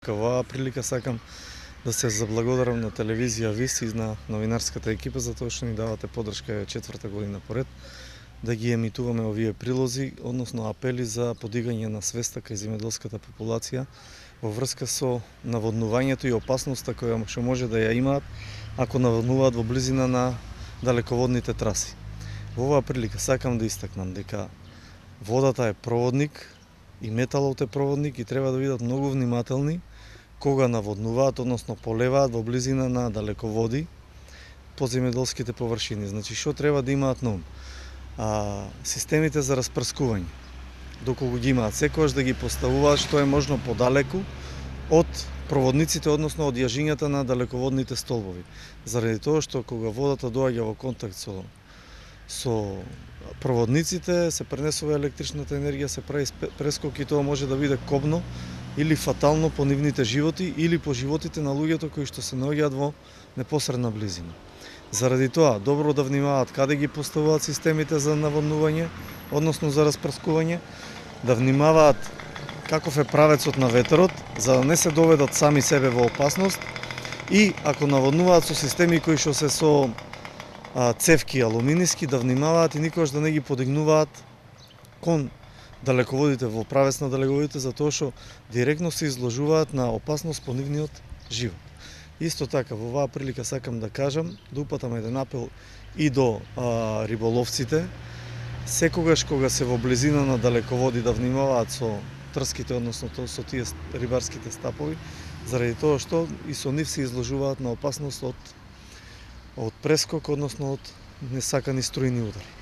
Така оваа прилика сакам да се заблагодарам на телевизија ВИС и на новинарската екипа за тоа што ни давате поддршка 4-та година поред да ги емитуваме овие прилози, односно апели за подигање на свеста кај земјоделската популација во врска со наводнувањето и опасноста која што може да ја имаат ако наводнуваат во близина на далеководните траси. Во оваа прилика сакам да истакнам дека водата е проводник и металот е проводник и треба да бидат многу внимателни кога наводнуваат, односно поливаат во близина на далеководи по земјоделските површини. Значи, што треба да имаат на ум? Системите за распрскување, доколку ги имаат, секогаш да ги поставуваат што е можно подалеку од проводниците, односно од јажињата на далеководните столбови. Заради тоа што кога водата доаѓа во контакт со проводниците, се пренесува електричната енергија, се прави прескок и тоа може да биде кобно или фатално по нивните животи или по животите на луѓето кои што се наоѓаат во непосредна близина. Заради тоа, добро да внимаваат каде ги поставуваат системите за наводнување, односно за распрскување, да внимаваат каков е правецот на ветерот, за да не се доведат сами себе во опасност и ако наводнуваат со системи кои што се со цевки алуминиски, да внимаваат и никогаш да не ги подигнуваат кон далеководите, во правец на далеководите, затоа што директно се изложуваат на опасност по нивниот живот. Исто така, во оваа прилика сакам да кажам, да упатам еден апел и до риболовците, секогаш кога се во близина на далеководи да внимаваат со трските, односно со тие рибарските стапови, заради тоа што и со нив се изложуваат на опасност од прескок, односно од несакани струјни удари.